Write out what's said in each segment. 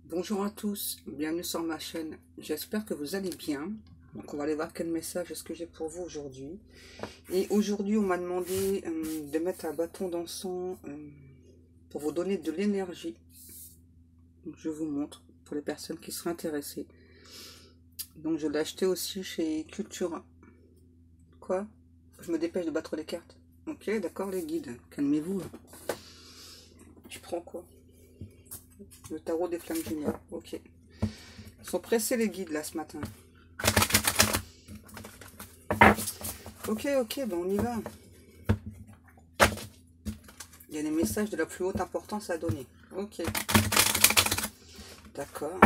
Bonjour à tous, bienvenue sur ma chaîne, j'espère que vous allez bien. Donc on va aller voir quel message est-ce que j'ai pour vous aujourd'hui. Et aujourd'hui on m'a demandé de mettre un bâton d'encens pour vous donner de l'énergie. Je vous montre pour les personnes qui seraient intéressées. Donc je l'ai acheté aussi chez Cultura. Quoi? Je me dépêche de battre les cartes. Ok, d'accord les guides, calmez-vous. Je prends quoi? Le tarot des flammes jumelles, ok. Ils sont pressés les guides là ce matin. Ok, ben on y va. Il y a des messages de la plus haute importance à donner. Ok. D'accord.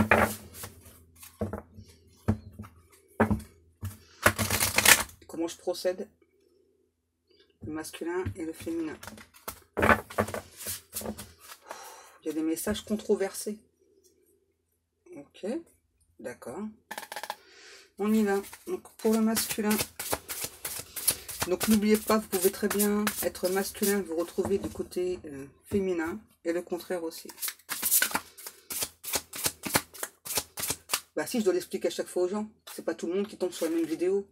Comment je procède? Le masculin et le féminin. Il y a des messages controversés. Ok. D'accord. On y va. Donc pour le masculin. Donc n'oubliez pas, vous pouvez très bien être masculin, vous retrouver du côté féminin. Et le contraire aussi. Bah si, je dois l'expliquer à chaque fois aux gens. C'est pas tout le monde qui tombe sur la même vidéo.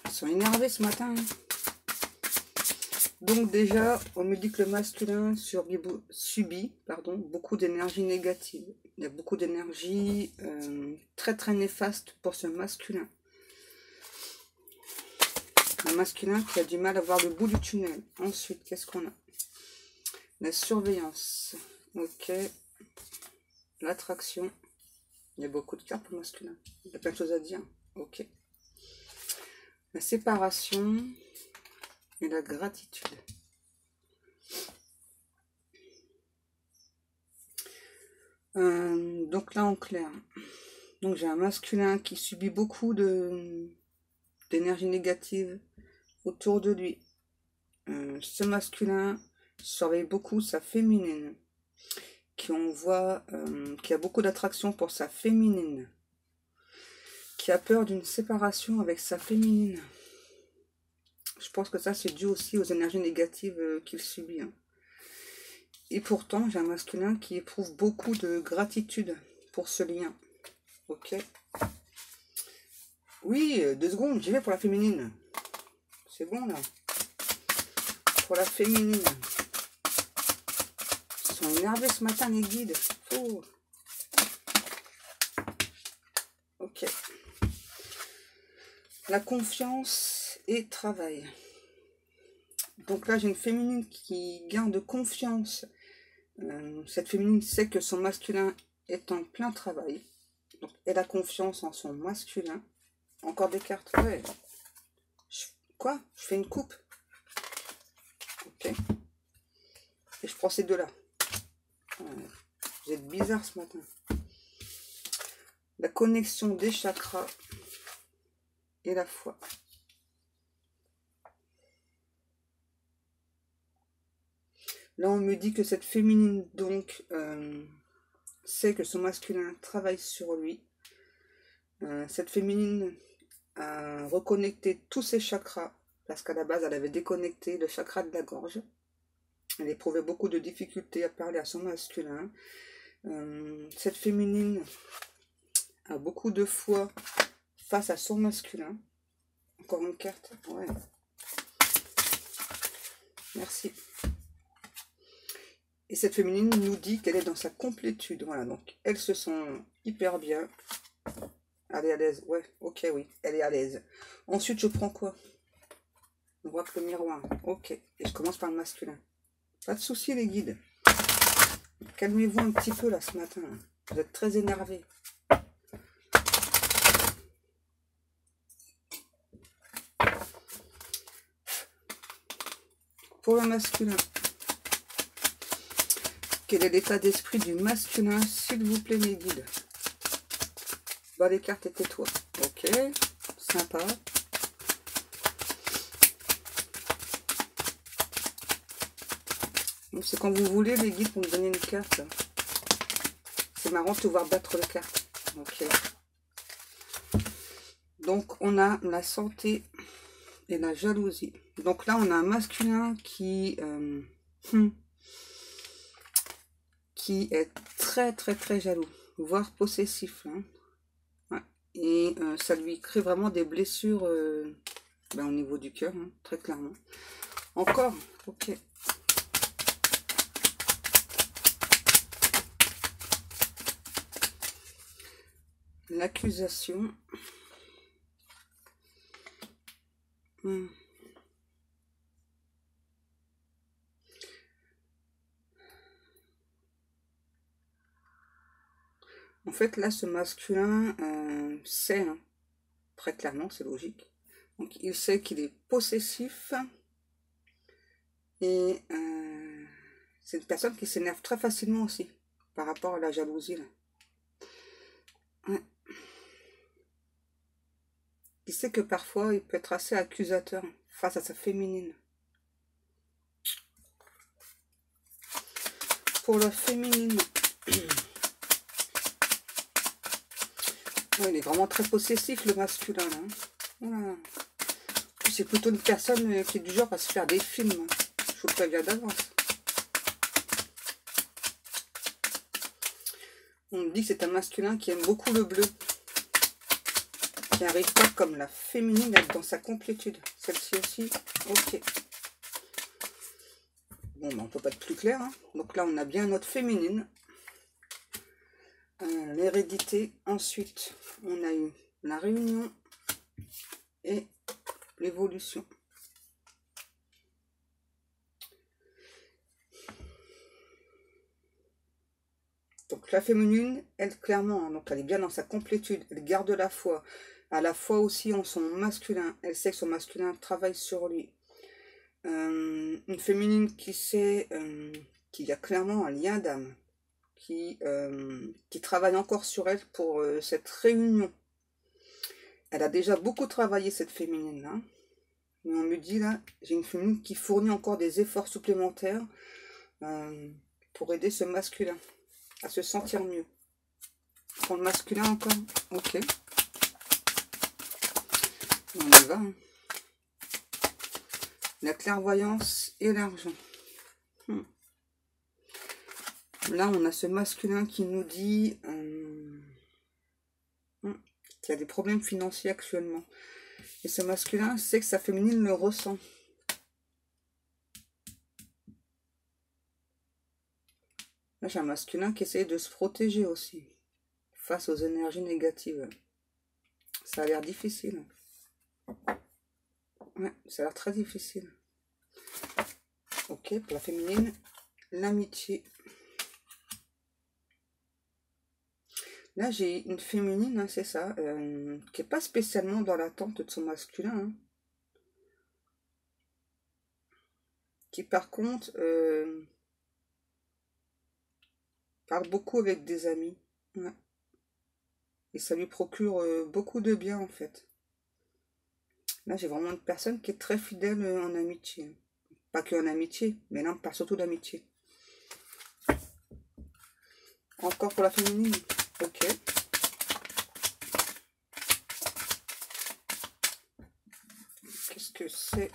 Ils sont énervés ce matin. Donc déjà, on me dit que le masculin subit beaucoup d'énergie négative. Il y a beaucoup d'énergie très très néfaste pour ce masculin. Un masculin qui a du mal à voir le bout du tunnel. Ensuite, qu'est-ce qu'on a? La surveillance. Ok. L'attraction. Il y a beaucoup de cartes pour le masculin. Il y a plein de choses à dire. Ok. La séparation et la gratitude. Donc là en clair. Donc j'ai un masculin qui subit beaucoup d'énergie négative autour de lui. Ce masculin surveille beaucoup sa féminine. Qui a beaucoup d'attraction pour sa féminine. Qui a peur d'une séparation avec sa féminine. Je pense que ça c'est dû aussi aux énergies négatives qu'il subit. Hein. Et pourtant j'ai un masculin qui éprouve beaucoup de gratitude pour ce lien. Ok. Oui, 2 secondes, j'y vais pour la féminine. C'est bon là. Pour la féminine. Ils sont énervés ce matin les guides. Oh. Ok. La confiance et travail. Donc là j'ai une féminine qui garde confiance. Cette féminine sait que son masculin est en plein travail. Donc elle a confiance en son masculin. Encore des cartes. Ouais. Quoi? Je fais une coupe. Ok. Et je prends ces deux-là. Vous êtes bizarre ce matin. La connexion des chakras et la foi. Là, on me dit que cette féminine, donc, sait que son masculin travaille sur lui. Cette féminine a reconnecté tous ses chakras, parce qu'à la base, elle avait déconnecté le chakra de la gorge. Elle éprouvait beaucoup de difficultés à parler à son masculin. Cette féminine a beaucoup de foi face à son masculin. Encore une carte. Ouais. Merci. Et cette féminine nous dit qu'elle est dans sa complétude. Voilà, donc elle se sent hyper bien. Elle est à l'aise. Ouais, ok, oui, elle est à l'aise. Ensuite, je prends quoi? On voit que le miroir. Ok, et je commence par le masculin. Pas de souci, les guides. Calmez-vous un petit peu là ce matin. Vous êtes très énervés. Pour le masculin. Quel est l'état d'esprit du masculin, s'il vous plaît, mes guides? Bah, les cartes étaient toi. Ok, sympa. C'est quand vous voulez, les guides, pour me donner une carte. C'est marrant de te voir battre les cartes. Ok. Donc, on a la santé et la jalousie. Donc là, on a un masculin qui qui est très très très jaloux, voire possessif. Hein. Ouais. Et ça lui crée vraiment des blessures au niveau du cœur, hein, très clairement. Encore, ok. L'accusation. En fait, là, ce masculin sait, hein, très clairement, c'est logique. Donc, il sait qu'il est possessif. Et c'est une personne qui s'énerve très facilement aussi, par rapport à la jalousie, là. Ouais. Il sait que parfois, il peut être assez accusateur face à sa féminine. Pour la féminine, ouais, il est vraiment très possessif, le masculin, là. Voilà. C'est plutôt une personne qui est du genre à se faire des films. Je vous préviens d'avance. On me dit que c'est un masculin qui aime beaucoup le bleu. Qui n'arrive pas, comme la féminine, à être dans sa complétude. Celle-ci aussi, ok. Bon, ben, on peut pas être plus clair. Hein. Donc là, on a bien notre féminine. L'hérédité. Ensuite, on a eu la réunion et l'évolution. Donc la féminine, elle, clairement, hein, donc elle est bien dans sa complétude. Elle garde la foi. À la fois aussi en son masculin. Elle sait que son masculin travaille sur lui. Une féminine qui sait qu'il y a clairement un lien d'âme. Qui travaille encore sur elle pour cette réunion. Elle a déjà beaucoup travaillé, cette féminine là. Mais on me dit là, j'ai une féminine qui fournit encore des efforts supplémentaires pour aider ce masculin à se sentir mieux. Pour le masculin encore, ok. On y va. Hein. La clairvoyance et l'argent. Là, on a ce masculin qui nous dit qu'il y a des problèmes financiers actuellement. Et ce masculin sait que sa féminine le ressent. Là, j'ai un masculin qui essaye de se protéger aussi face aux énergies négatives. Ça a l'air difficile. Ouais, ça a l'air très difficile. Ok, pour la féminine, l'amitié. Là, j'ai une féminine, hein, c'est ça, qui n'est pas spécialement dans l'attente de son masculin. Hein, qui, par contre, parle beaucoup avec des amis. Ouais. Et ça lui procure beaucoup de bien, en fait. Là, j'ai vraiment une personne qui est très fidèle en amitié. Pas que en amitié, mais là, on parle surtout d'amitié. Encore pour la féminine. Ok. Qu'est-ce que c'est?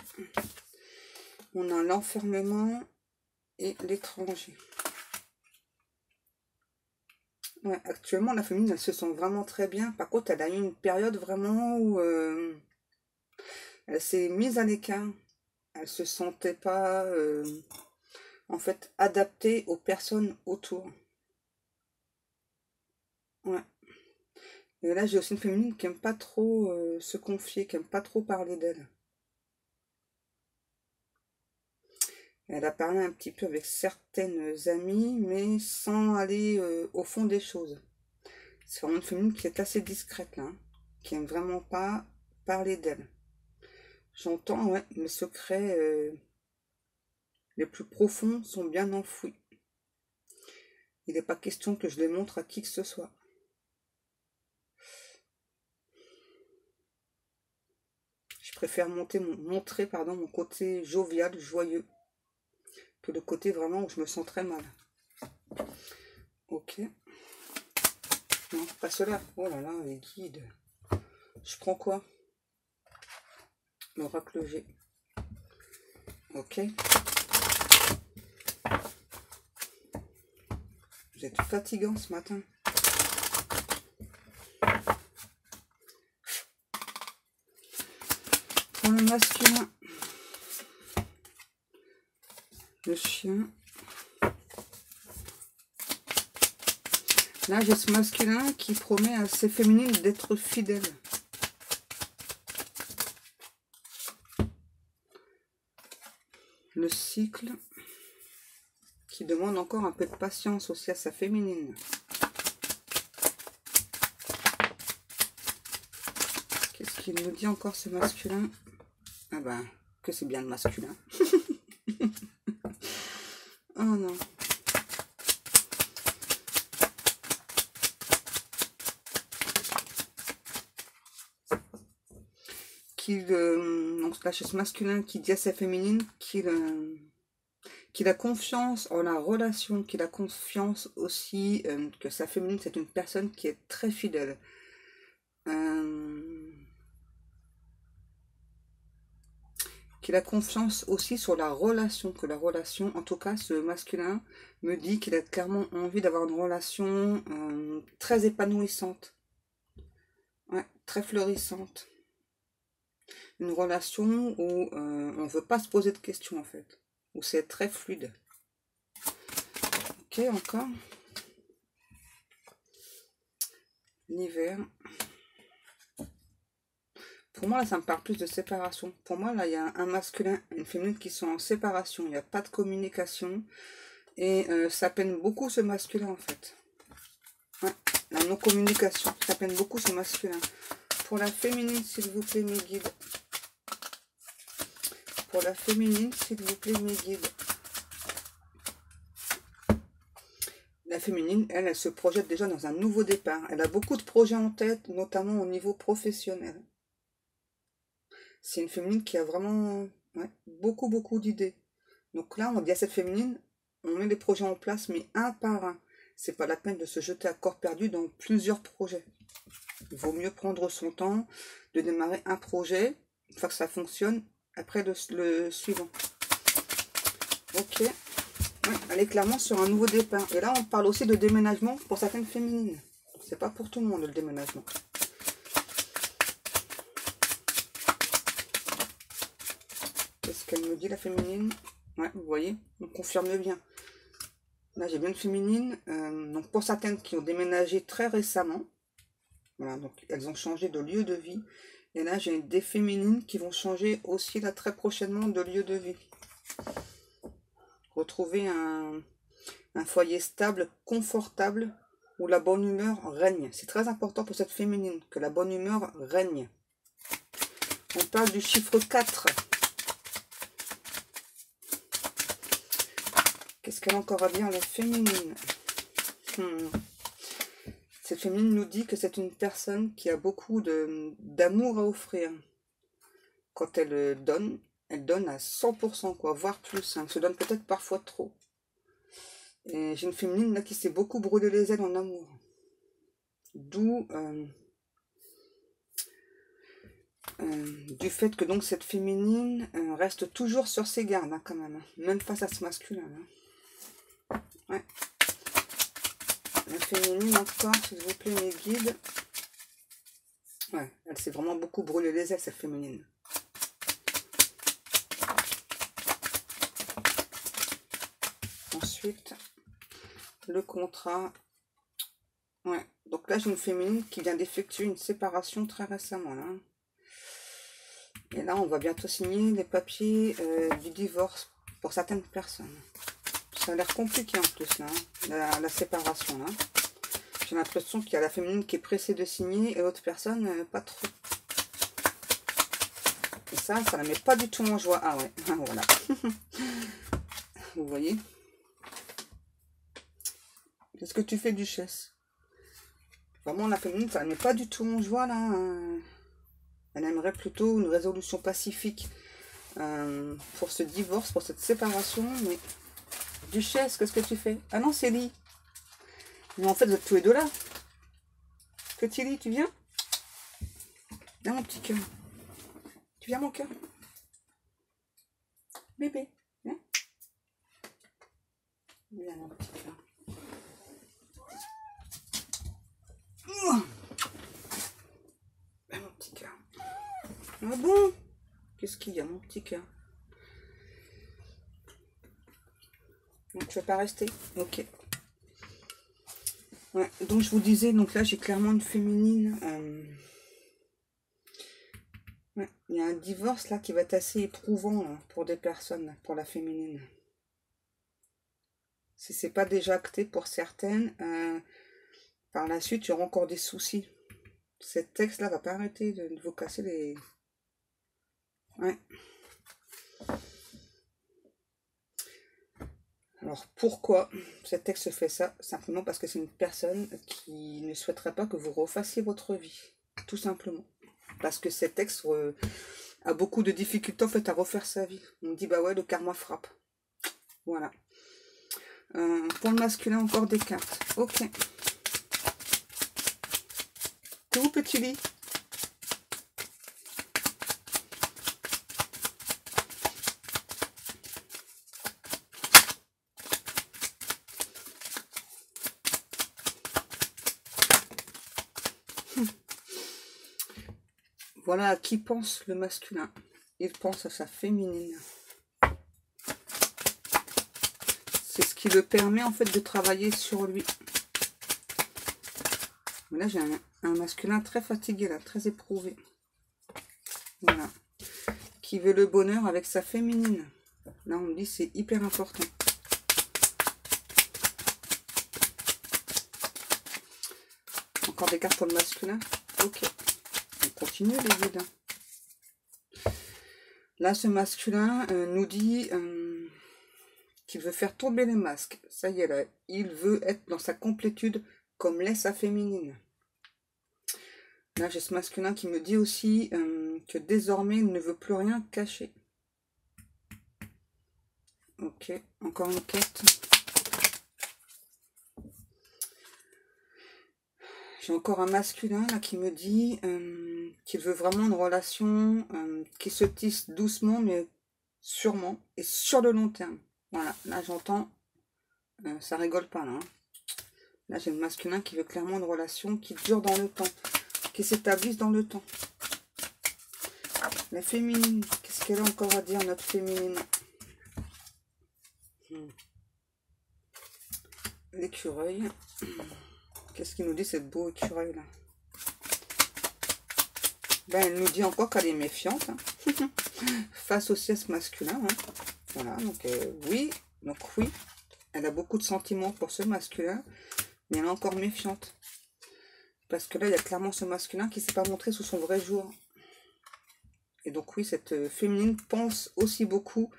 On a l'enfermement et l'étranger. Ouais, actuellement, la féminine, elle se sent vraiment très bien. Par contre, elle a eu une période vraiment où elle s'est mise à l'écart. Elle se sentait pas, en fait, adaptée aux personnes autour. Ouais. Et là, j'ai aussi une féminine qui aime pas trop se confier, qui aime pas trop parler d'elle. Elle a parlé un petit peu avec certaines amies, mais sans aller au fond des choses. C'est vraiment une féminine qui est assez discrète, là, hein, qui aime vraiment pas parler d'elle. J'entends, ouais, mes secrets les plus profonds sont bien enfouis. Il n'est pas question que je les montre à qui que ce soit. Je préfère montrer mon côté jovial, joyeux, que le côté vraiment où je me sens très mal. Ok. Non, pas cela. Oh là là, les guides. Je prends quoi? L'oracle G. Ok. Vous êtes fatigant ce matin. Pour le masculin, le chien. Là, j'ai ce masculin qui promet à ses féminines d'être fidèle. Le cycle qui demande encore un peu de patience aussi à sa féminine. Qu'est-ce qu'il nous dit encore ce masculin? Ah ben, que c'est bien le masculin. Oh non. Donc là, chez ce masculin qui dit à sa féminine qu'il a confiance en la relation, qu'il a confiance aussi que sa féminine, c'est une personne qui est très fidèle. Qu'il a confiance aussi sur la relation, que la relation, en tout cas, ce masculin me dit qu'il a clairement envie d'avoir une relation très épanouissante, ouais, très florissante. Une relation où on ne veut pas se poser de questions en fait, où c'est très fluide. Ok, encore. L'hiver. Pour moi, là, ça me parle plus de séparation. Pour moi, là, il y a un masculin et une féminine qui sont en séparation. Il n'y a pas de communication. Et ça peine beaucoup ce masculin en fait. Ouais, la non-communication. Ça peine beaucoup ce masculin. Pour la féminine, s'il vous plaît, mes guides. Pour la féminine, s'il vous plaît, mes guides. La féminine, elle se projette déjà dans un nouveau départ. Elle a beaucoup de projets en tête, notamment au niveau professionnel. C'est une féminine qui a vraiment beaucoup d'idées. Donc là, on dit à cette féminine, on met des projets en place, mais un par un. C'est pas la peine de se jeter à corps perdu dans plusieurs projets. Il vaut mieux prendre son temps, de démarrer un projet, une fois que ça fonctionne, après le suivant. Ok. Ouais, elle est clairement sur un nouveau départ. Et là, on parle aussi de déménagement pour certaines féminines. C'est pas pour tout le monde le déménagement. Qu'est-ce qu'elle me dit la féminine? Ouais, vous voyez, on confirme bien. Là, j'ai bien une féminine. Donc pour certaines qui ont déménagé très récemment, voilà, donc elles ont changé de lieu de vie. Et là, j'ai des féminines qui vont changer aussi là très prochainement de lieu de vie. Retrouver un foyer stable, confortable, où la bonne humeur règne. C'est très important pour cette féminine, que la bonne humeur règne. On parle du chiffre 4. Qu'est-ce qu'elle a encore à dire, la féminine? Cette féminine nous dit que c'est une personne qui a beaucoup d'amour à offrir. Quand elle donne à 100%, quoi, voire plus. Hein. Elle se donne peut-être parfois trop. Et j'ai une féminine là qui s'est beaucoup brûlé les ailes en amour. D'où du fait que donc cette féminine reste toujours sur ses gardes, hein, quand même. Hein, même face à ce masculin. Hein. Ouais. La féminine encore, s'il vous plaît, mes guides. Ouais, elle s'est vraiment beaucoup brûlé les ailes, cette féminine. Ensuite, le contrat. Ouais, donc là, j'ai une féminine qui vient d'effectuer une séparation très récemment. Là. Et là, on va bientôt signer les papiers du divorce pour certaines personnes. Ça a l'air compliqué en plus, là, hein, la séparation. Là. J'ai l'impression qu'il y a la féminine qui est pressée de signer et l'autre personne, pas trop. Et ça la met pas du tout en joie. Ah ouais, voilà. Vous voyez? Qu'est-ce que tu fais, duchesse? Vraiment, la féminine, ça ne met pas du tout en joie, là. Elle aimerait plutôt une résolution pacifique pour ce divorce, pour cette séparation. Mais, duchesse, qu'est-ce que tu fais? Ah non, c'est Lee. Mais en fait, vous êtes tous les deux là. Petit Lee, tu viens? Viens, mon petit cœur. Tu viens, mon cœur? Bébé, viens. Viens, mon petit cœur. Ah bon? Qu'est-ce qu'il y a, mon petit cœur? Donc, tu vas pas rester? Ok. Ouais, donc je vous disais, donc là j'ai clairement une féminine. Ouais, il y a un divorce là qui va être assez éprouvant là, pour des personnes, pour la féminine. Si c'est pas déjà acté pour certaines, par la suite il y aura encore des soucis. Ce texte là va pas arrêter de vous casser les... Ouais. Alors pourquoi ce texte fait ça? Simplement parce que c'est une personne qui ne souhaiterait pas que vous refassiez votre vie. Tout simplement. Parce que ce texte a beaucoup de difficultés en fait à refaire sa vie. On dit bah ouais, le karma frappe. Voilà. Pour le masculin, encore des cartes. Ok. T'es où, petit lit? Voilà à qui pense le masculin. Il pense à sa féminine. C'est ce qui le permet en fait de travailler sur lui. Là j'ai un masculin très fatigué, là, très éprouvé. Voilà. Qui veut le bonheur avec sa féminine. Là on me dit c'est hyper important. Encore des cartes pour le masculin. Ok. On continue les guides. Là ce masculin nous dit... qu'il veut faire tomber les masques. Ça y est, là, il veut être dans sa complétude comme l'est sa féminine. Là, j'ai ce masculin qui me dit aussi que désormais, il ne veut plus rien cacher. Ok, encore une carte. J'ai encore un masculin là qui me dit qu'il veut vraiment une relation qui se tisse doucement, mais sûrement, et sur le long terme. Voilà, là j'entends, ça rigole pas là. Hein. Là j'ai le masculin qui veut clairement une relation qui dure dans le temps, qui s'établisse dans le temps. La féminine, qu'est-ce qu'elle a encore à dire, notre féminine? L'écureuil. Qu'est-ce qu'il nous dit, cette beau écureuil là? Ben, elle nous dit encore qu'elle est méfiante. Hein. Face aussi à ce masculin. Hein. Voilà, donc oui. Donc oui, elle a beaucoup de sentiments pour ce masculin, mais elle est encore méfiante. Parce que là, il y a clairement ce masculin qui ne s'est pas montré sous son vrai jour. Et donc oui, cette féminine pense aussi beaucoup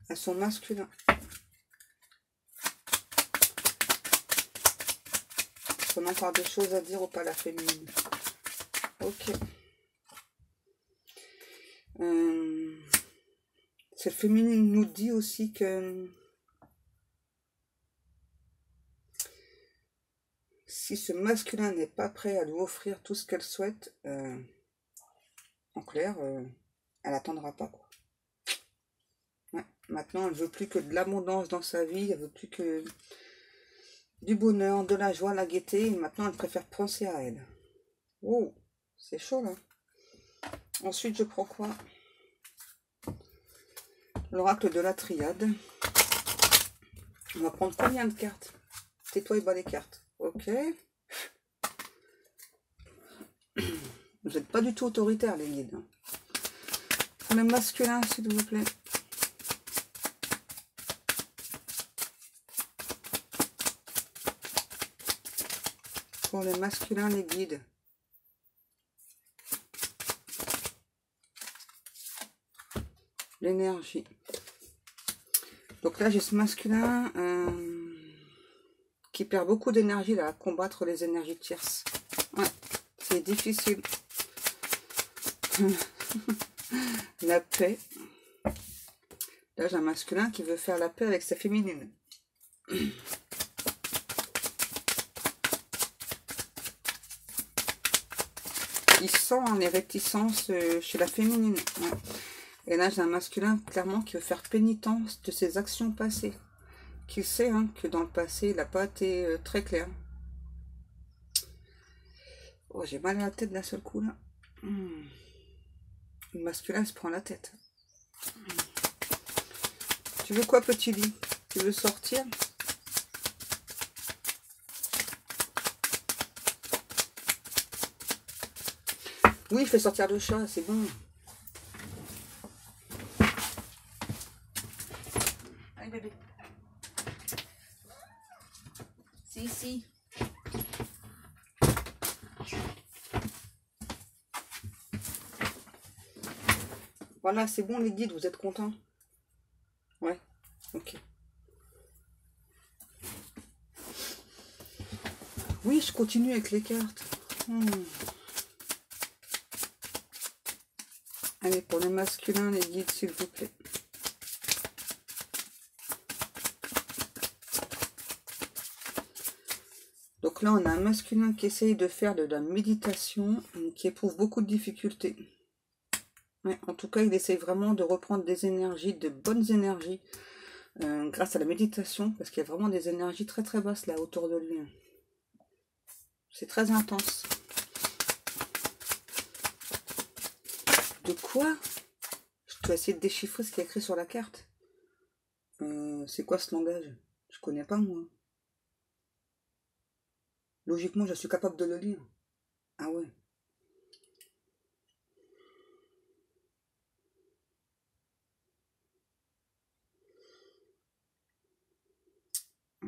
à son masculin. Est-ce qu'on a encore des choses à dire ou pas, la féminine? Ok. Cette féminine nous dit aussi que si ce masculin n'est pas prêt à lui offrir tout ce qu'elle souhaite, en clair, elle attendra pas, quoi. Ouais. Maintenant, elle veut plus que de l'abondance dans sa vie, elle veut plus que du bonheur, de la joie, la gaieté, et maintenant elle préfère penser à elle. Oh, c'est chaud là. Ensuite, je prends quoi? L'oracle de la triade. On va prendre combien de cartes? Tais-toi et bats les cartes. Ok. Vous n'êtes pas du tout autoritaire, les guides. Pour le masculin, s'il vous plaît. Pour les masculins, les guides. L'énergie. Donc là, j'ai ce masculin qui perd beaucoup d'énergie à combattre les énergies tierces. Ouais, c'est difficile. La paix. Là, j'ai un masculin qui veut faire la paix avec sa féminine. Il sent les réticences chez la féminine. Ouais. Et là, j'ai un masculin, clairement, qui veut faire pénitence de ses actions passées. Qu'il sait que dans le passé, il n'a pas été très clair. Oh, j'ai mal à la tête d'un seul coup, là. Le masculin se prend la tête. Tu veux quoi, petit lit? Tu veux sortir? Oui, fais sortir le chat, c'est bon. Allez, bébé. C'est ici. Voilà, c'est bon les guides, vous êtes contents? Ouais, ok. Oui, je continue avec les cartes. Allez, pour les masculins, les guides, s'il vous plaît. Donc là, on a un masculin qui essaye de faire de la méditation, qui éprouve beaucoup de difficultés. Ouais, en tout cas, il essaye vraiment de reprendre des énergies, de bonnes énergies, grâce à la méditation, parce qu'il y a vraiment des énergies très très basses là autour de lui. C'est très intense. De quoi? Je dois essayer de déchiffrer ce qui est écrit sur la carte. C'est quoi ce langage? Je connais pas moi. Logiquement, je suis capable de le lire. Ah ouais.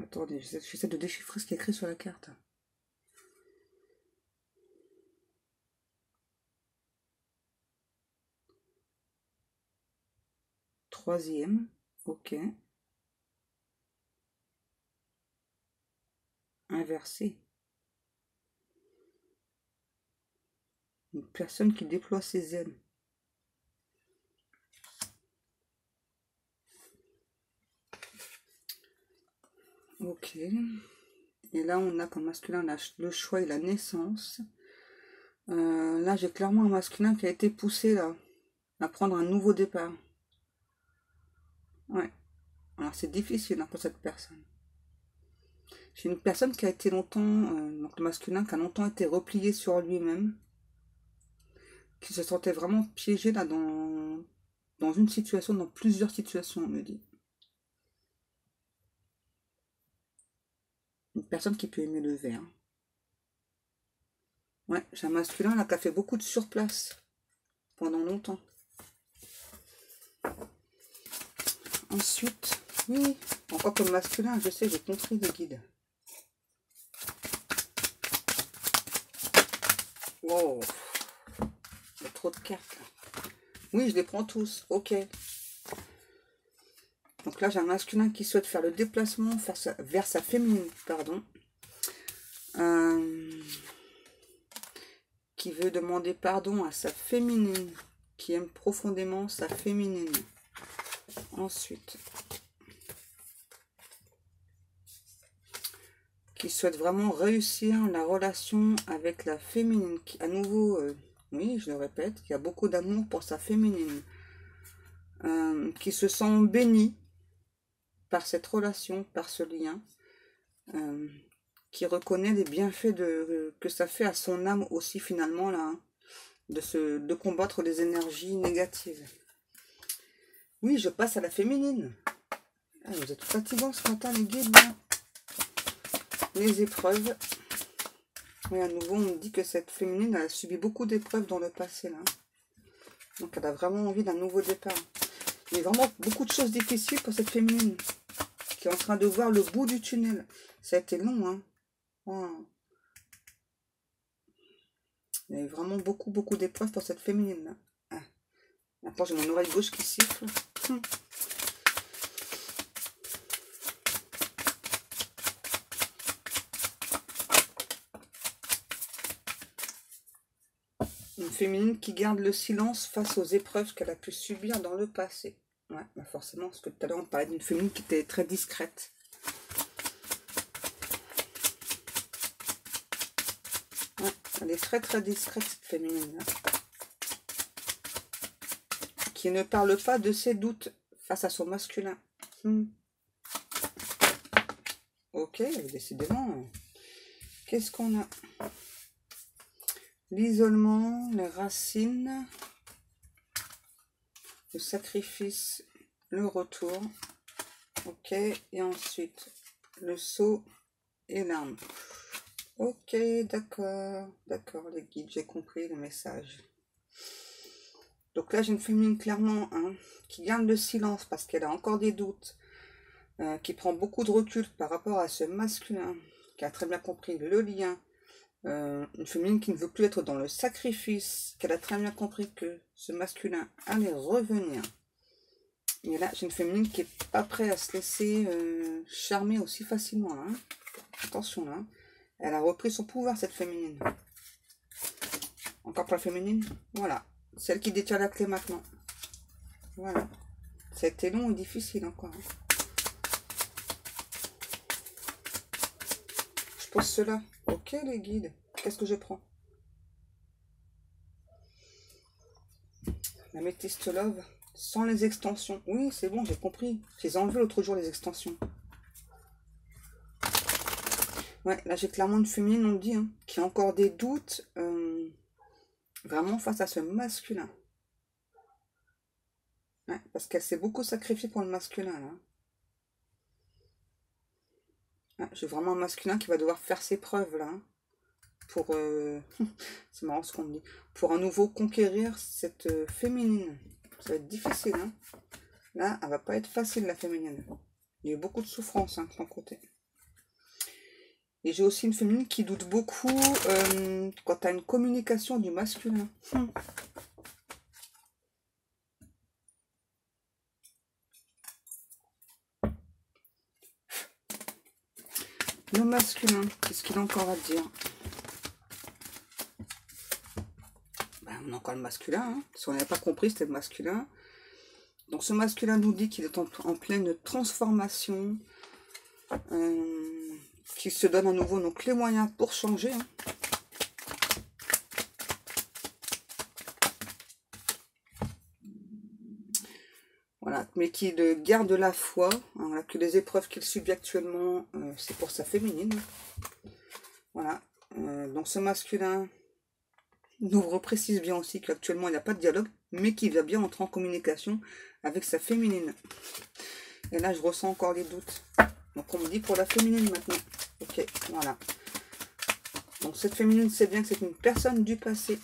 Attendez, j'essaie de déchiffrer ce qui est écrit sur la carte. Troisième, ok. Inversé. Une personne qui déploie ses ailes. Ok. Et là, on a comme masculin le choix et la naissance. Là, j'ai clairement un masculin qui a été poussé là, à prendre un nouveau départ. Ouais. Alors, c'est difficile hein, pour cette personne. C'est une personne qui a été longtemps, donc le masculin qui a longtemps été replié sur lui-même, qui se sentait vraiment piégé là dans une situation, dans plusieurs situations, on me dit. Une personne qui peut aimer le vert. Ouais, j'ai un masculin là qui a fait beaucoup de surplace pendant longtemps. Ensuite, oui, encore comme masculin, je sais, j'ai compris le guide. Wow, il y a trop de cartes. Oui, je les prends tous, ok. Donc là, j'ai un masculin qui souhaite faire le déplacement vers sa féminine, pardon. Qui veut demander pardon à sa féminine, qui aime profondément sa féminine. Ensuite, qui souhaite vraiment réussir la relation avec la féminine, qui à nouveau, oui, je le répète, qui a beaucoup d'amour pour sa féminine, qui se sent béni par cette relation, par ce lien, qui reconnaît les bienfaits que ça fait à son âme aussi finalement là, hein, de combattre les énergies négatives. Oui, je passe à la féminine. Ah, vous êtes fatigants ce matin les guides là. Les épreuves. Oui, à nouveau on me dit que cette féminine elle a subi beaucoup d'épreuves dans le passé là. Donc elle a vraiment envie d'un nouveau départ. Il y a vraiment beaucoup de choses difficiles pour cette féminine qui est en train de voir le bout du tunnel. Ça a été long, hein. Wow. Il y a eu vraiment beaucoup d'épreuves pour cette féminine là. Ah. Maintenant j'ai mon oreille gauche qui siffle. Une féminine qui garde le silence face aux épreuves qu'elle a pu subir dans le passé. Ouais, bah forcément, parce que tout à l'heure on parlait d'une féminine qui était très discrète. Ouais, elle est très discrète cette féminine là. Qui ne parle pas de ses doutes face à son masculin. Ok, décidément. Qu'est-ce qu'on a? L'isolement, les racines. le sacrifice, le retour. Ok, et ensuite le saut et l'arme. Ok, d'accord, d'accord les guides, j'ai compris le message. Donc là j'ai une féminine clairement qui garde le silence parce qu'elle a encore des doutes, qui prend beaucoup de recul par rapport à ce masculin, qui a très bien compris le lien. Une féminine qui ne veut plus être dans le sacrifice, qu'elle a très bien compris que ce masculin allait revenir. Et là, j'ai une féminine qui n'est pas prête à se laisser charmer aussi facilement. Là, hein. Attention là. Elle a repris son pouvoir, cette féminine. Encore pour la féminine. Voilà. Celle qui détient la clé maintenant. Voilà. Ça a été long et difficile encore. Hein. Je pose cela. Ok les guides. Qu'est-ce que je prends? La métiste love. Sans les extensions. Oui, c'est bon, j'ai compris. Je les ai enlevées l'autre jour, les extensions. Ouais, là j'ai clairement une féminine, on le dit, hein, qui a encore des doutes vraiment face à ce masculin. Ouais, parce qu'elle s'est beaucoup sacrifiée pour le masculin, là. Ouais, j'ai vraiment un masculin qui va devoir faire ses preuves, là. Hein, pour... c'est marrant ce qu'on me dit. Pour à nouveau conquérir cette féminine. Ça va être difficile, hein. Là, elle va pas être facile, la féminine. Il y a eu beaucoup de souffrance, hein, de son côté. Et j'ai aussi une féminine qui doute beaucoup quant à une communication du masculin. Le masculin, qu'est-ce qu'il a encore à dire? Ben, on a encore le masculin. Hein. Si on n'avait pas compris, c'était le masculin. Donc ce masculin nous dit qu'il est en pleine transformation. Qu'il se donne à nouveau donc les moyens pour changer. Hein. Voilà, mais qu'il garde la foi, hein, voilà, que les épreuves qu'il subit actuellement, c'est pour sa féminine. Voilà, donc ce masculin nous reprécise bien aussi qu'actuellement il n'y a pas de dialogue, mais qu'il va bien entrer en communication avec sa féminine. Et là je ressens encore les doutes. Donc on me dit pour la féminine maintenant. Ok, voilà. Donc cette féminine sait bien que c'est une personne du passé.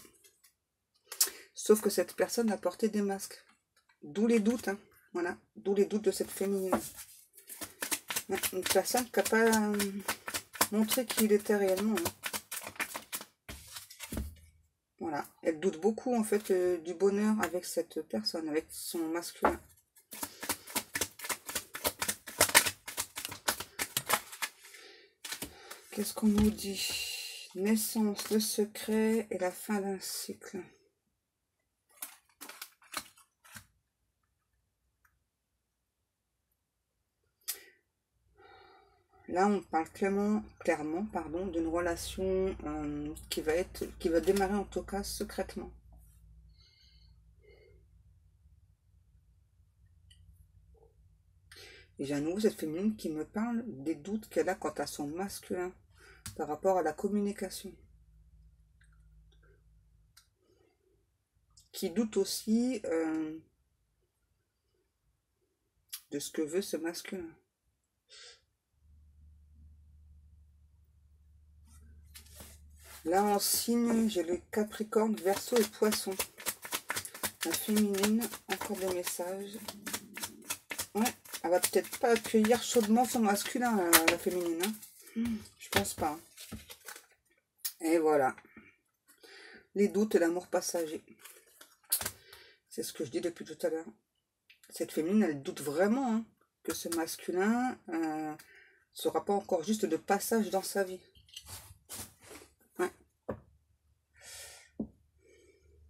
Sauf que cette personne a porté des masques. D'où les doutes, hein. Voilà, d'où les doutes de cette féminine. Une personne qui n'a pas montré qui il était réellement. Hein. Voilà, elle doute beaucoup en fait du bonheur avec cette personne, avec son masculin. Qu'est-ce qu'on nous dit? Naissance, le secret et la fin d'un cycle. Là, on parle clairement, pardon, d'une relation qui va démarrer en tout cas secrètement. Et j'ai à nouveau cette féminine qui me parle des doutes qu'elle a quant à son masculin par rapport à la communication. Qui doute aussi de ce que veut ce masculin. Là, en signe, j'ai le Capricorne, Verseau et Poisson. La féminine, encore des messages. Ouais, elle va peut-être pas accueillir chaudement son masculin, la féminine. Hein. Je pense pas. Et voilà. Les doutes et l'amour passager. C'est ce que je dis depuis tout à l'heure. Cette féminine, elle doute vraiment hein, que ce masculin ne sera pas encore juste de passage dans sa vie. Ouais.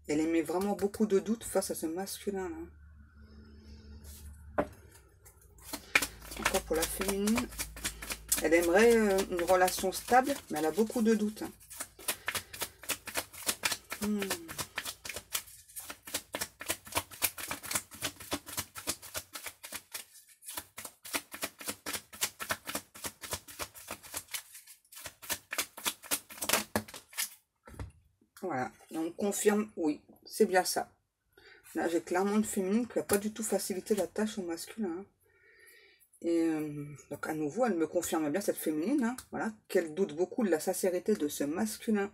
Elle émet vraiment beaucoup de doutes face à ce masculin-là. Encore pour la féminine. Elle aimerait une relation stable, mais elle a beaucoup de doutes. Hein. Voilà, on confirme, oui, c'est bien ça. Là, j'ai clairement une féminine qui n'a pas du tout facilité la tâche au masculin. Hein. Et donc, à nouveau, elle me confirme bien, cette féminine, hein, voilà, qu'elle doute beaucoup de la sincérité de ce masculin.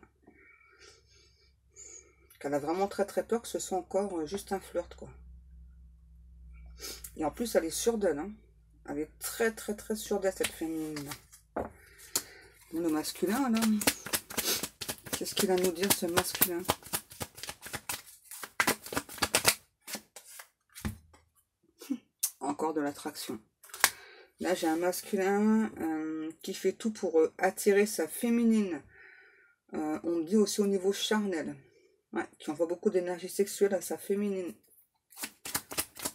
Qu'elle a vraiment très très peur que ce soit encore juste un flirt, quoi. Et en plus, elle est sûre d'elle. Hein. Elle est très très très sûre d'elle, cette féminine. Le masculin, là, qu'est-ce qu'il a à nous dire, ce masculin? Encore de l'attraction. Là, j'ai un masculin qui fait tout pour attirer sa féminine. On me dit aussi au niveau charnel. Ouais, qui envoie beaucoup d'énergie sexuelle à sa féminine.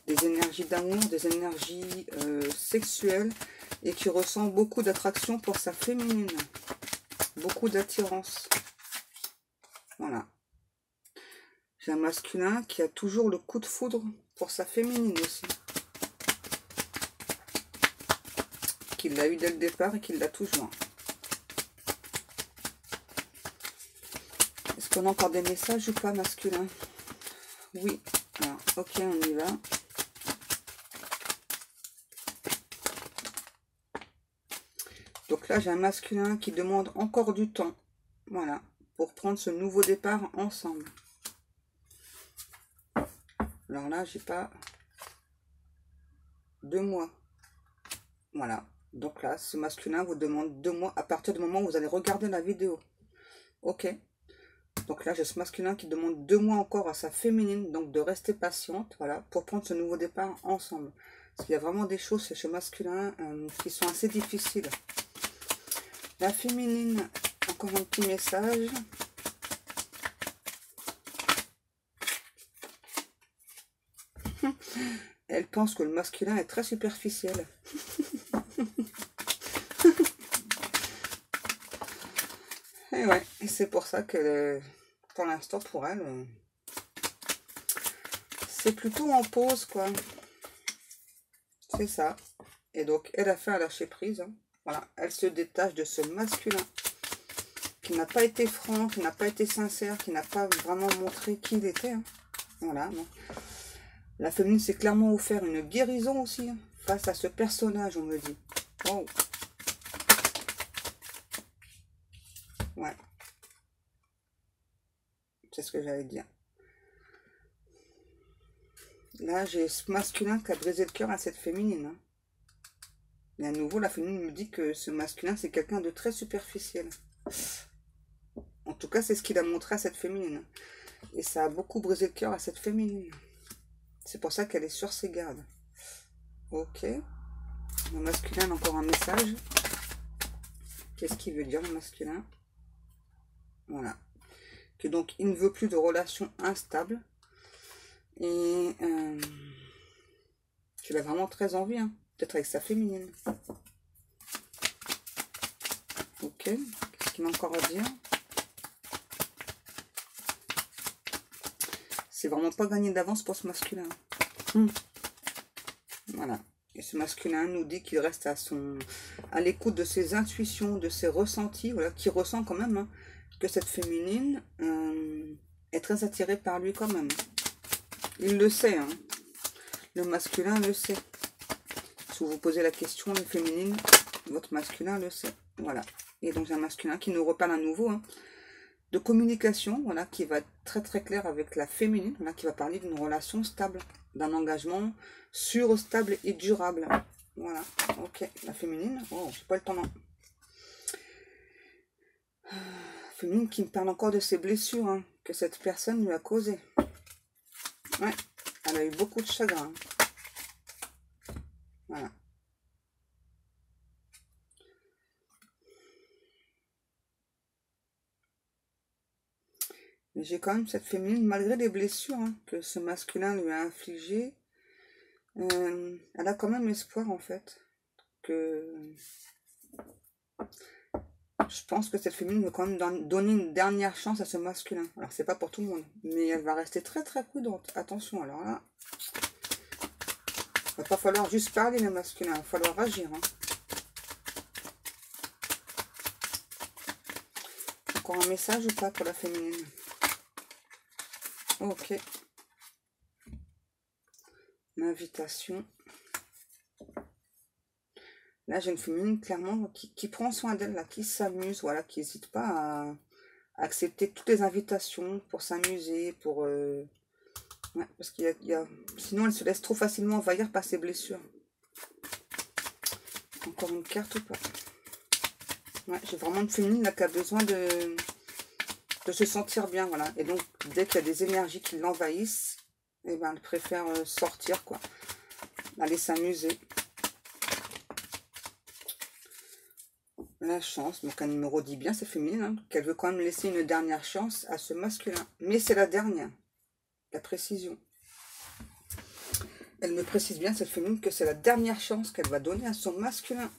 Des énergies d'amour, des énergies sexuelles. Et qui ressent beaucoup d'attraction pour sa féminine. Beaucoup d'attirance. Voilà. J'ai un masculin qui a toujours le coup de foudre pour sa féminine aussi. Qu'il l'a eu dès le départ et qu'il l'a toujours. Est-ce qu'on a encore des messages ou pas, masculin? Oui. Alors, ok, on y va. Donc là, j'ai un masculin qui demande encore du temps. Voilà. Pour prendre ce nouveau départ ensemble. Alors là, j'ai pas 2 mois. Voilà. Donc là, ce masculin vous demande 2 mois à partir du moment où vous allez regarder la vidéo. Ok. Donc là, j'ai ce masculin qui demande 2 mois encore à sa féminine, donc de rester patiente, voilà, pour prendre ce nouveau départ ensemble. Parce qu'il y a vraiment des choses chez ce masculin qui sont assez difficiles. La féminine, encore un petit message. Elle pense que le masculin est très superficiel. Et ouais, et c'est pour ça que pour l'instant, pour elle, c'est plutôt en pause, quoi. C'est ça. Et donc, elle a fait un lâcher prise. Hein. Voilà, elle se détache de ce masculin qui n'a pas été franc, qui n'a pas été sincère, qui n'a pas vraiment montré qui il était. Hein. Voilà. Non. La féminine s'est clairement offert une guérison aussi hein, face à ce personnage, on me dit. Oh. Ouais. C'est ce que j'allais dire. Là, j'ai ce masculin qui a brisé le cœur à cette féminine. Hein. Et à nouveau, la féminine me dit que ce masculin, c'est quelqu'un de très superficiel. En tout cas, c'est ce qu'il a montré à cette féminine. Et ça a beaucoup brisé le cœur à cette féminine. C'est pour ça qu'elle est sur ses gardes. Ok. Le masculin a encore un message. Qu'est-ce qu'il veut dire, le masculin? Voilà. Que donc, il ne veut plus de relations instables. Et qu'il a vraiment très envie, hein. Peut-être avec sa féminine. Ok. Qu'est-ce qu'il m'a encore à dire? C'est vraiment pas gagné d'avance pour ce masculin. Voilà. Et ce masculin nous dit qu'il reste à l'écoute de ses intuitions, de ses ressentis, voilà, qu'il ressent quand même hein, que cette féminine est très attirée par lui quand même. Il le sait, hein. Le masculin le sait. Si vous vous posez la question, les féminines, votre masculin le sait. Voilà. Et donc, j'ai un masculin qui nous reparle à nouveau hein, de communication, voilà, qui va être très très clair avec la féminine, voilà, qui va parler d'une relation stable, d'un engagement sûr, stable et durable. Voilà. Ok. La féminine, oh, j'ai pas le temps, non. Féminine qui me parle encore de ses blessures hein, que cette personne lui a causées. Ouais. Elle a eu beaucoup de chagrin. Voilà. Mais j'ai quand même cette féminine, malgré les blessures hein, que ce masculin lui a infligées, elle a quand même espoir en fait. Que je pense que cette féminine veut quand même donner une dernière chance à ce masculin. Alors c'est pas pour tout le monde, mais elle va rester très très prudente. Attention, alors là, il va pas falloir juste parler le masculin, il va falloir agir. Hein. Encore un message ou pas pour la féminine? Ok. l'invitation. Là, j'ai une féminine clairement qui prend soin d'elle, là, qui s'amuse, voilà, qui n'hésite pas à accepter toutes les invitations pour s'amuser, pour... Ouais, parce sinon, elle se laisse trop facilement envahir par ses blessures. Encore une carte ou pas? Ouais, j'ai vraiment une féminine là qui a besoin de se sentir bien, voilà. Et donc, dès qu'il y a des énergies qui l'envahissent, eh ben, elle préfère sortir, quoi. Aller s'amuser. La chance, donc un numéro dit bien, c'est féminine, hein, qu'elle veut quand même laisser une dernière chance à ce masculin. Mais c'est la dernière, la précision. Elle me précise bien, cette féminine, que c'est la dernière chance qu'elle va donner à son masculin.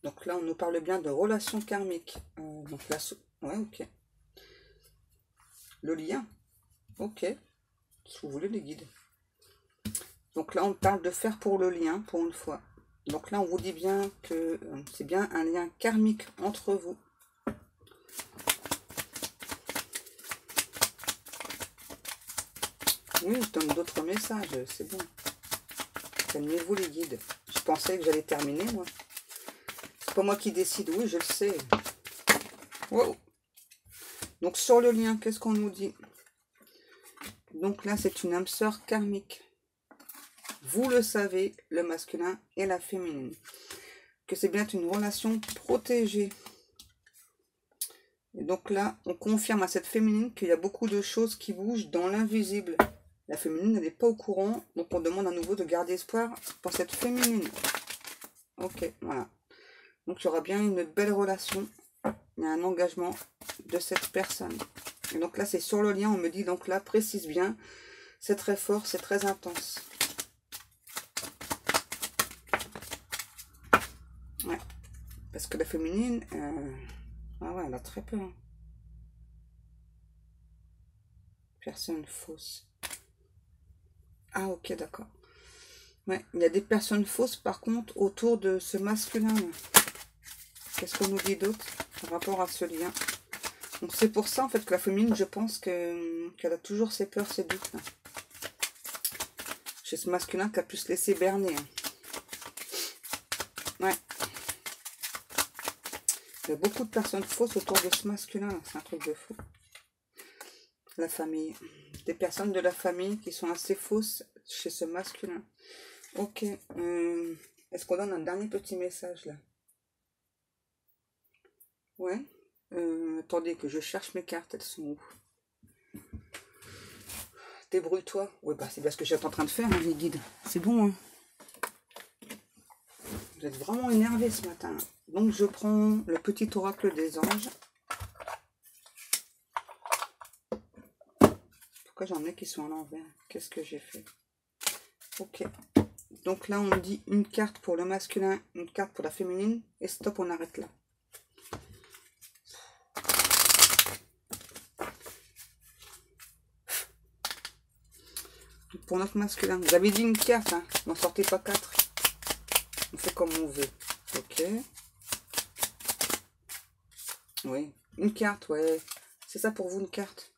Donc là, on nous parle bien de relations karmiques. Donc là, ouais, ok. Le lien, ok. Si vous voulez, les guides. Donc là, on parle de faire pour le lien, pour une fois. Donc là, on vous dit bien que c'est bien un lien karmique entre vous. Oui, je donne d'autres messages, c'est bon. Calmez-vous les guides. Je pensais que j'allais terminer, moi. C'est pas moi qui décide, oui, je le sais. Wow. Donc sur le lien, qu'est-ce qu'on nous dit? Donc là, c'est une âme sœur karmique. Vous le savez, le masculin et la féminine. Que c'est bien une relation protégée. Et donc là, on confirme à cette féminine qu'il y a beaucoup de choses qui bougent dans l'invisible. La féminine, elle n'est pas au courant, donc on demande à nouveau de garder espoir pour cette féminine. Ok, voilà. Donc il y aura bien une belle relation. Il y a un engagement de cette personne. Et donc là, c'est sur le lien, on me dit, donc là, précise bien, c'est très fort, c'est très intense. Ouais. Parce que la féminine, ah ouais, elle a très peur. Hein. Personne fausse. Ah ok, d'accord. Ouais, il y a des personnes fausses par contre autour de ce masculin. Qu'est-ce qu'on nous dit d'autre par rapport à ce lien? Donc c'est pour ça en fait que la féminine, je pense qu'elle a toujours ses peurs, ses doutes. Là. Chez ce masculin qui a pu se laisser berner. Hein. Ouais. Il y a beaucoup de personnes fausses autour de ce masculin. C'est un truc de fou. La famille. Des personnes de la famille qui sont assez fausses chez ce masculin. Ok. Est-ce qu'on donne un dernier petit message là? Ouais. Attendez que je cherche mes cartes. Elles sont où? Débrouille-toi. Ouais, bah c'est bien ce que j'étais en train de faire, hein, les guides. C'est bon, hein. Vous êtes vraiment énervés ce matin. Donc je prends le petit oracle des anges. Pourquoi j'en ai qui sont à l'envers? Qu'est-ce que j'ai fait? Ok. Donc là on dit une carte pour le masculin, une carte pour la féminine. Et stop, on arrête là. Pour notre masculin, vous avez dit une carte, hein. N'en sortez pas 4. On fait comme on veut. Ok. Oui, une carte, ouais. C'est ça pour vous, une carte.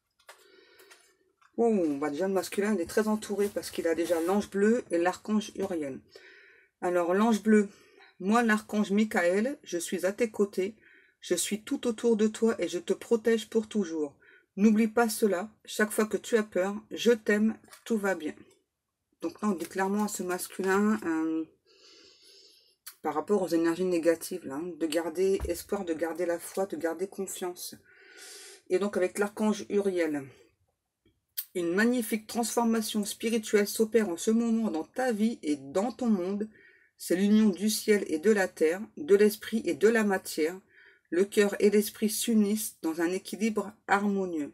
Oh, bah déjà le masculin, il est très entouré parce qu'il a déjà l'ange bleu et l'archange Uriel. Alors, l'ange bleu, moi, l'archange Michael, je suis à tes côtés. Je suis tout autour de toi et je te protège pour toujours. N'oublie pas cela. Chaque fois que tu as peur, je t'aime, tout va bien. Donc là, on dit clairement à ce masculin... par rapport aux énergies négatives, là, de garder espoir, de garder la foi, de garder confiance. Et donc avec l'archange Uriel, une magnifique transformation spirituelle s'opère en ce moment dans ta vie et dans ton monde. C'est l'union du ciel et de la terre, de l'esprit et de la matière. Le cœur et l'esprit s'unissent dans un équilibre harmonieux.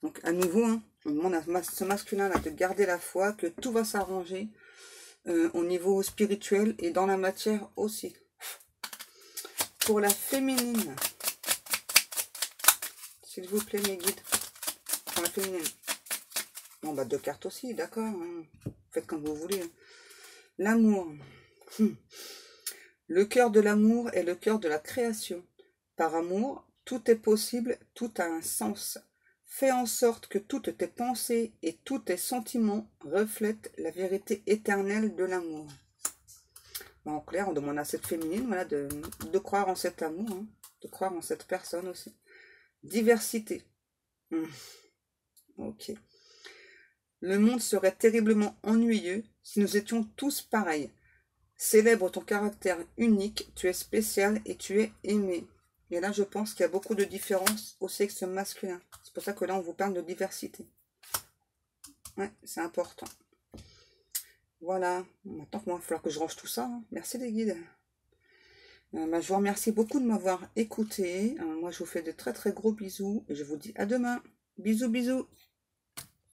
Donc à nouveau, hein, on demande à ce masculin-là de garder la foi, que tout va s'arranger. Au niveau spirituel et dans la matière aussi. Pour la féminine, s'il vous plaît mes guides, pour la féminine. Bon bah 2 cartes aussi, d'accord, hein. Faites comme vous voulez. Hein. L'amour. Le cœur de l'amour est le cœur de la création. Par amour, tout est possible, tout a un sens. Fais en sorte que toutes tes pensées et tous tes sentiments reflètent la vérité éternelle de l'amour. En clair, on demande à cette féminine, voilà, de croire en cet amour, hein, de croire en cette personne aussi. Diversité. Ok. Le monde serait terriblement ennuyeux si nous étions tous pareils. Célèbre ton caractère unique, tu es spécial et tu es aimé. Et là, je pense qu'il y a beaucoup de différences au sexe masculin. C'est pour ça que là, on vous parle de diversité. Ouais, c'est important. Voilà. Maintenant, il va falloir que je range tout ça. Hein. Merci les guides. Je vous remercie beaucoup de m'avoir écouté. Moi, je vous fais de très très gros bisous. Et je vous dis à demain. Bisous, bisous.